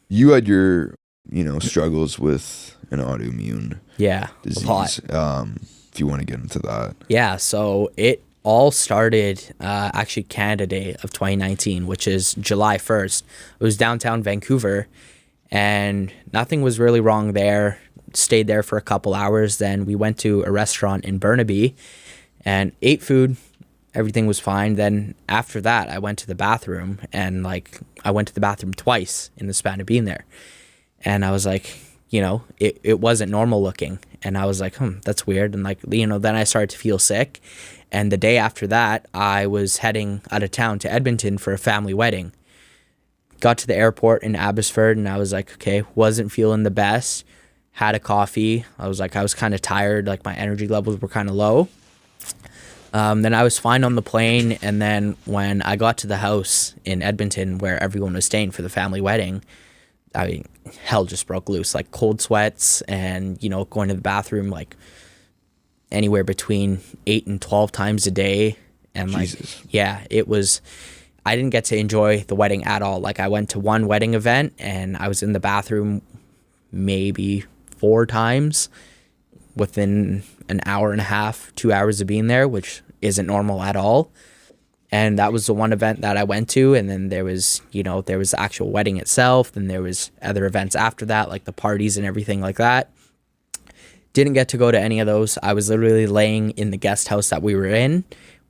You had your, struggles with an autoimmune Yeah, a lot. disease. If you want to get into that. Yeah, so it all started actually Canada Day of 2019, which is July 1st. It was downtown Vancouver, and nothing was really wrong there. Stayed there for a couple hours. Then we went to a restaurant in Burnaby and ate food. Everything was fine. Then after that, I went to the bathroom, and I went to the bathroom twice in the span of being there. And I was like, it wasn't normal looking. And I was like, that's weird. And then I started to feel sick. And the day after that, I was heading out of town to Edmonton for a family wedding. Got to the airport in Abbotsford, and I was like, okay, wasn't feeling the best. Had a coffee. I was kind of tired. Like my energy levels were kind of low. Then I was fine on the plane. And then when I got to the house in Edmonton where everyone was staying for the family wedding, I mean, hell just broke loose, like cold sweats and, going to the bathroom like anywhere between 8 and 12 times a day. And Jesus. yeah, I didn't get to enjoy the wedding at all. Like I went to one wedding event and I was in the bathroom maybe 4 times within an hour and a half, 2 hours of being there, which isn't normal at all. And that was the one event that I went to. And then there was the actual wedding itself. Then there was other events after that, like the parties and everything like that. Didn't get to go to any of those. I was literally laying in the guest house that we were in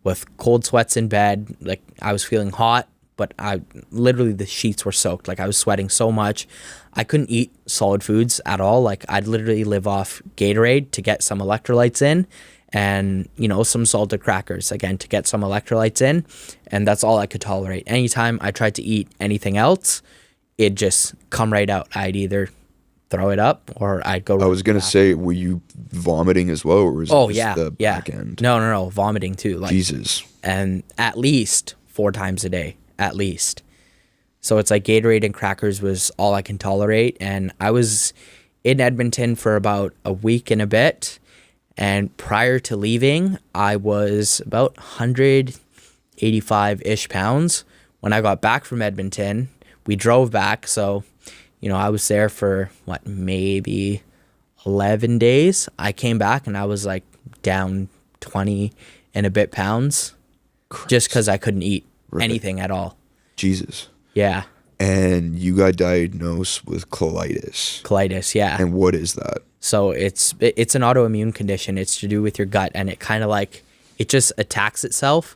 with cold sweats in bed. Like I was feeling hot, but the sheets were soaked. Like I was sweating so much. I couldn't eat solid foods at all. Like I'd literally live off Gatorade to get some electrolytes in, and some salted crackers again to get some electrolytes in, and that's all I could tolerate. Anytime I tried to eat anything else, it'd just come right out. I'd either throw it up or I'd go. I was gonna say, were you vomiting as well, or was it just the back end? No, vomiting too. Like Jesus. And at least 4 times a day, at least. So it's like Gatorade and crackers was all I can tolerate, and I was in Edmonton for about a week and a bit. And prior to leaving, I was about 185-ish pounds. When I got back from Edmonton, we drove back. So, I was there for, maybe 11 days. I came back and I was like down 20 and a bit pounds. Christ. Just because I couldn't eat Right. anything at all. Jesus. Yeah. And you got diagnosed with colitis. Colitis, yeah. And what is that? So it's an autoimmune condition. It's to do with your gut, and it kind of it just attacks itself.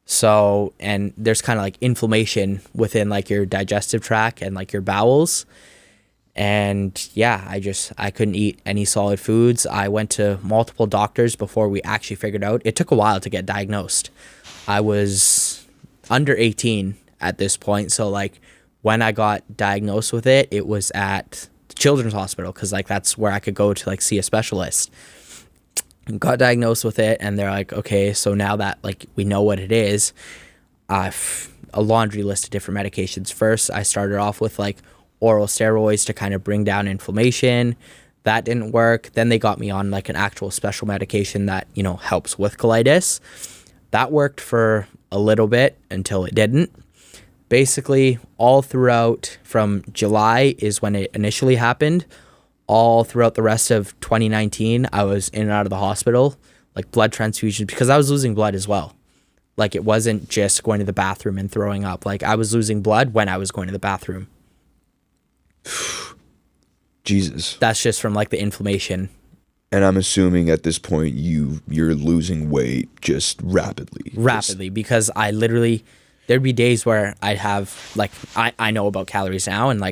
So, and there's kind of inflammation within your digestive tract and your bowels. And yeah, I couldn't eat any solid foods. I went to multiple doctors before we actually figured out. It took a while to get diagnosed. I was under 18 at this point. So when I got diagnosed with it, it was at the Children's Hospital, because that's where I could go to see a specialist. Got diagnosed with it, and they're like, okay, so now that we know what it is, a laundry list of different medications. First, I started off with oral steroids to kind of bring down inflammation. That didn't work. Then they got me on an actual special medication that helps with colitis. That worked for a little bit until it didn't. Basically, all throughout from July is when it initially happened. All throughout the rest of 2019, I was in and out of the hospital, blood transfusions, because I was losing blood as well. It wasn't just going to the bathroom and throwing up. I was losing blood when I was going to the bathroom. Jesus. That's just from the inflammation. And I'm assuming at this point you're losing weight just rapidly. Rapidly, because I literally, there'd be days where I'd have I know about calories now, and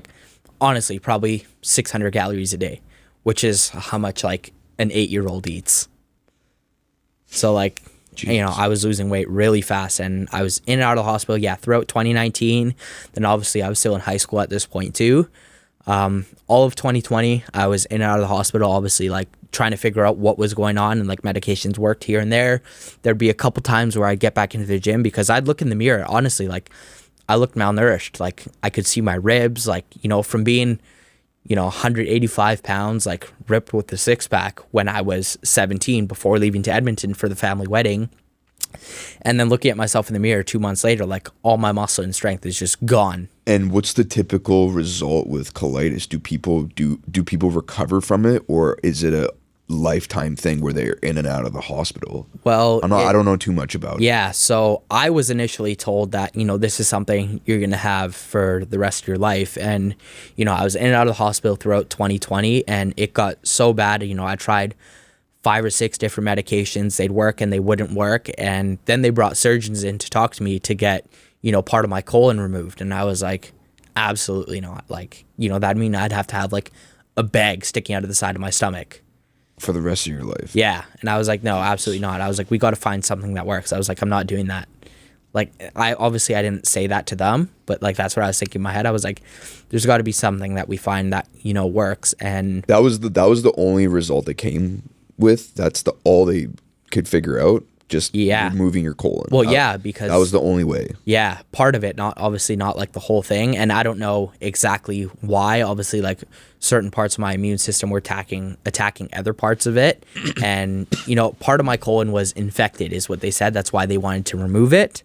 honestly probably 600 calories a day, which is how much an 8-year-old eats. So Jeez. I was losing weight really fast, and I was in and out of the hospital throughout 2019. Then obviously I was still in high school at this point too. All of 2020 I was in and out of the hospital, obviously trying to figure out what was going on, and medications worked here and there. There'd be a couple times where I'd get back into the gym, because I'd look in the mirror, honestly, I looked malnourished. I could see my ribs, from being 185 pounds, ripped with the 6-pack when I was 17 before leaving to Edmonton for the family wedding. And then looking at myself in the mirror 2 months later, like all my muscle and strength is just gone. And what's the typical result with colitis? Do people recover from it, or is it a lifetime thing where they're in and out of the hospital? Well, I don't know too much about it. yeah. So I was initially told that, this is something you're going to have for the rest of your life. And, I was in and out of the hospital throughout 2020, and it got so bad. I tried 5 or 6 different medications. They'd work and they wouldn't work. And then they brought surgeons in to talk to me to get, part of my colon removed. And I was like, absolutely not. Like, that'd mean I'd have to have like a bag sticking out of the side of my stomach for the rest of your life. Yeah. And I was like, no, absolutely not. I was like, we got to find something that works. I was like, I'm not doing that. Like, I didn't say that to them, but like, that's what I was thinking in my head. I was like, there's got to be something that we find that, works. And that was the only result they came with. That's all they could figure out. Just removing your colon. Well, because that was the only way. Yeah, part of it, not like the whole thing. And I don't know exactly why. Obviously, like certain parts of my immune system were attacking other parts of it. And, part of my colon was infected is what they said. That's why they wanted to remove it.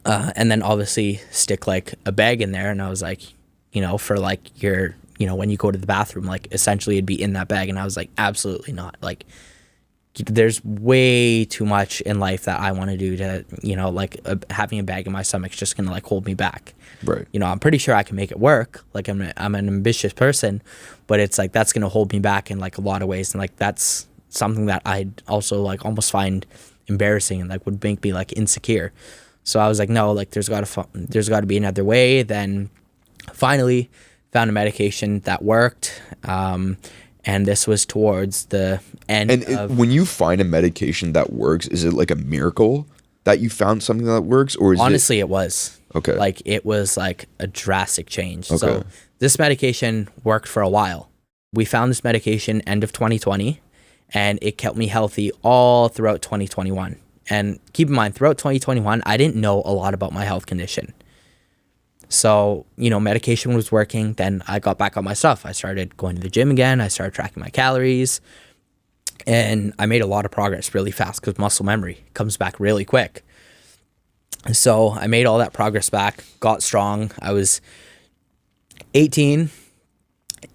And then obviously stick like a bag in there. And I was like, for like your, when you go to the bathroom, like essentially it'd be in that bag. And I was like, absolutely not. Like, there's way too much in life that I want to do to, like having a bag in my stomach is just going to like hold me back. Right. I'm pretty sure I can make it work. Like I'm an ambitious person, but it's like, that's going to hold me back in like a lot of ways. And like, that's something that I'd also like almost find embarrassing and like would make me like insecure. So I was like, no, like there's got to be another way. Then finally found a medication that worked. And this was towards the end when you find a medication that works, is it like a miracle that you found something that works? Or honestly, it was. Okay. Like, it was like a drastic change. Okay. So this medication worked for a while. We found this medication end of 2020, and it kept me healthy all throughout 2021. And keep in mind, throughout 2021, I didn't know a lot about my health condition. So, medication was working. Then I got back on my stuff. I started going to the gym again. I started tracking my calories. And I made a lot of progress really fast because muscle memory comes back really quick. So I made all that progress back, got strong. I was 18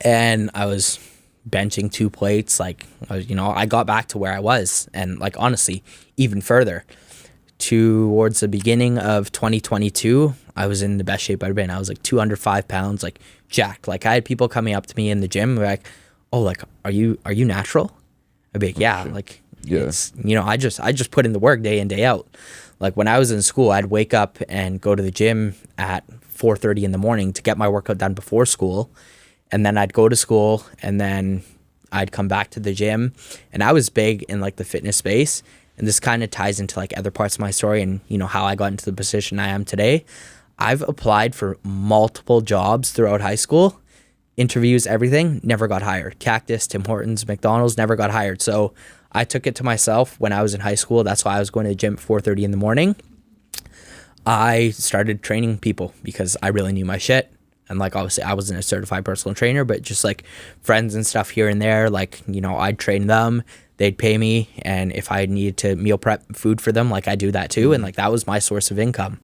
and I was benching 2 plates. Like, I got back to where I was. And like, honestly, even further. Towards the beginning of 2022, I was in the best shape I've been. I was like 205 pounds, like jacked. Like, I had people coming up to me in the gym like, oh, like, are you natural? I'd be like, yeah, like, yeah. It's, I just put in the work day in, day out. Like, when I was in school, I'd wake up and go to the gym at 4:30 in the morning to get my workout done before school. And then I'd go to school and then I'd come back to the gym. And I was big in like the fitness space. And this kind of ties into like other parts of my story and, how I got into the position I am today. I've applied for multiple jobs throughout high school, interviews, everything, never got hired. Cactus, Tim Hortons, McDonald's, never got hired. So I took it to myself when I was in high school. That's why I was going to the gym at 4:30 in the morning. I started training people because I really knew my shit. And like, obviously I wasn't a certified personal trainer, but just like friends and stuff here and there, like, I'd train them. They'd pay me, and if I needed to meal prep food for them, like I do that too, and like that was my source of income.